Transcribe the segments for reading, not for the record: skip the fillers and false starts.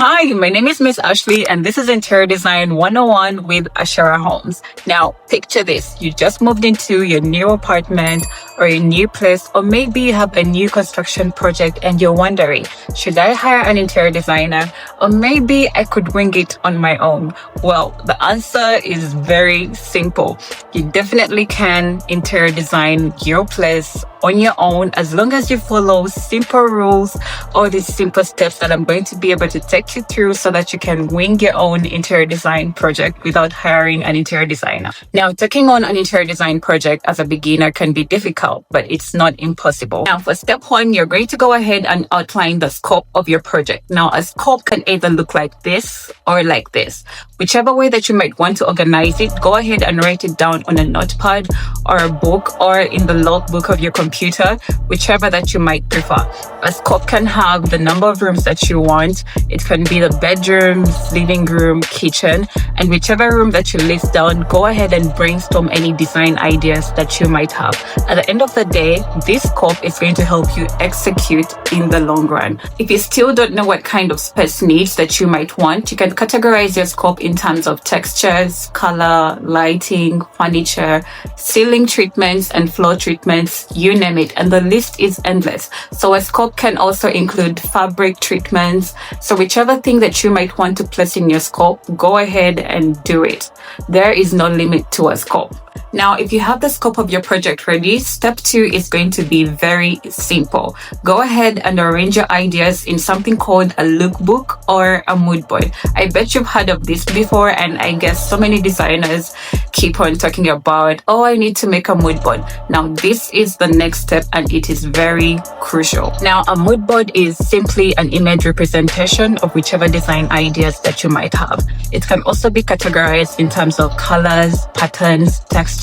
Hi, my name is Miss Ashley, and this is Interior Design 101 with Ashara Homes. Now, picture this. You just moved into your new apartment or a new place, or maybe you have a new construction project and you're wondering, should I hire an interior designer, or maybe I could wing it on my own? Well, the answer is very simple. You definitely can interior design your place on your own as long as you follow simple rules or the simple steps that I'm going to be able to take you through so that you can wing your own interior design project without hiring an interior designer. Now, taking on an interior design project as a beginner can be difficult, but it's not impossible. Now, for step one, you're going to go ahead and outline the scope of your project. Now, a scope can either look like this or like this. Whichever way that you might want to organize it, go ahead and write it down on a notepad or a book or in the logbook of your computer, whichever that you might prefer. A scope can have the number of rooms that you want. It can be the bedrooms, living room, kitchen, and whichever room that you list down, go ahead and brainstorm any design ideas that you might have. At the end of the day, this scope is going to help you execute in the long run. If you still don't know what kind of space needs that you might want, you can categorize your scope in terms of textures, color, lighting, furniture, ceiling treatments, and floor treatments, you name it, and the list is endless. So a scope can also include fabric treatments. So whichever thing that you might want to place in your scope, go ahead and do it. There is no limit to a scope. Now, if you have the scope of your project ready, step 2 is going to be very simple. Go ahead and arrange your ideas in something called a lookbook or a mood board. I bet you've heard of this before, and I guess so many designers keep on talking about, oh, I need to make a mood board. Now, this is the next step, and it is very crucial. Now, a mood board is simply an image representation of whichever design ideas that you might have. It can also be categorized in terms of colors, patterns, textures,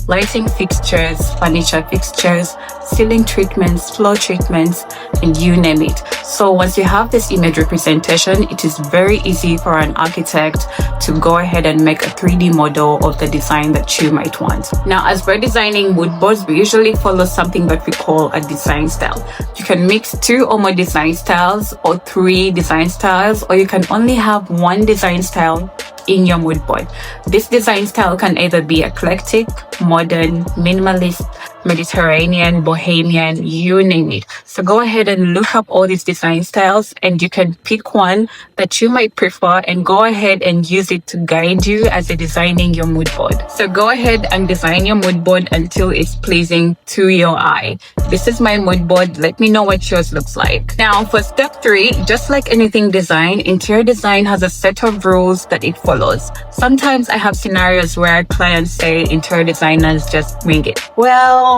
lighting fixtures, furniture fixtures, ceiling treatments, floor treatments, and you name it. So once you have this image representation, it is very easy for an architect to go ahead and make a 3D model of the design that you might want. Now, as we're designing mood boards, we usually follow something that we call a design style. You can mix 2 or more design styles or 3 design styles, or you can only have 1 design style in your mood board. This design style can either be eclectic, modern, minimalist, Mediterranean, bohemian, you name it. So go ahead and look up all these design styles, and you can pick one that you might prefer and go ahead and use it to guide you as you're designing your mood board. So go ahead and design your mood board until it's pleasing to your eye. This is my mood board. Let me know what yours looks like. Now, for step 3, just like anything design, interior design has a set of rules that it follows. Sometimes I have scenarios where clients say interior designers just wing it. Well,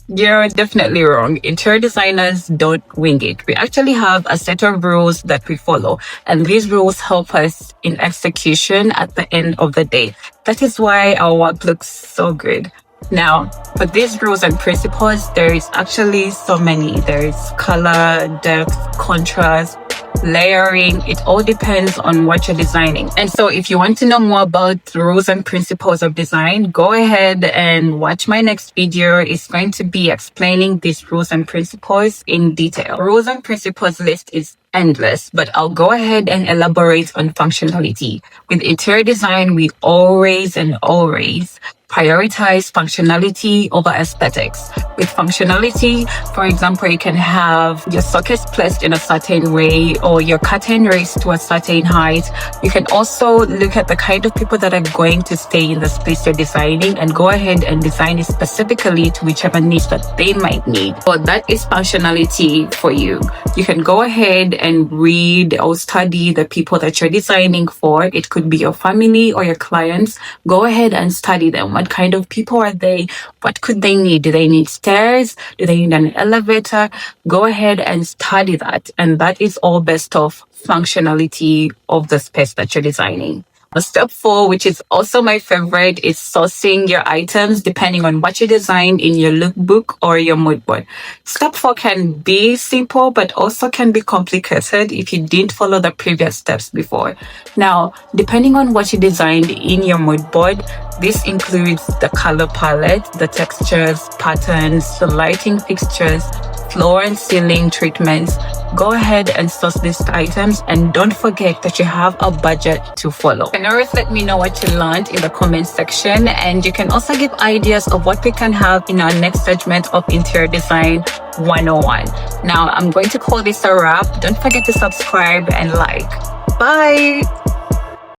you're definitely wrong. Interior designers don't wing it. We actually have a set of rules that we follow, and these rules help us in execution at the end of the day. That is why our work looks so good. Now, for these rules and principles, there is actually so many. There is color, depth, contrast, layering. It all depends on what you're designing. And so if you want to know more about the rules and principles of design, go ahead and watch my next video. It's going to be explaining these rules and principles in detail. Rules and principles list is endless, but I'll go ahead and elaborate on functionality. With interior design, we always prioritize functionality over aesthetics. With functionality, for example, you can have your sockets placed in a certain way or your curtain raised to a certain height. You can also look at the kind of people that are going to stay in the space you're designing and go ahead and design it specifically to whichever niche that they might need. But that is functionality for you. You can go ahead and read or study the people that you're designing for. It could be your family or your clients. Go ahead and study them. What kind of people are they? What could they need? Do they need stairs? Do they need an elevator? Go ahead and study that. And that is all based off functionality of the space that you're designing. Step 4, which is also my favorite, is sourcing your items depending on what you designed in your lookbook or your mood board. Step 4 can be simple, but also can be complicated if you didn't follow the previous steps before. Now, depending on what you designed in your mood board, this includes the color palette, the textures, patterns, the lighting fixtures, floor and ceiling treatments, go ahead and source these items, and don't forget that you have a budget to follow. And always let me know what you learned in the comment section, and you can also give ideas of what we can have in our next segment of Interior Design 101. Now I'm going to call this a wrap. Don't forget to subscribe and like. Bye!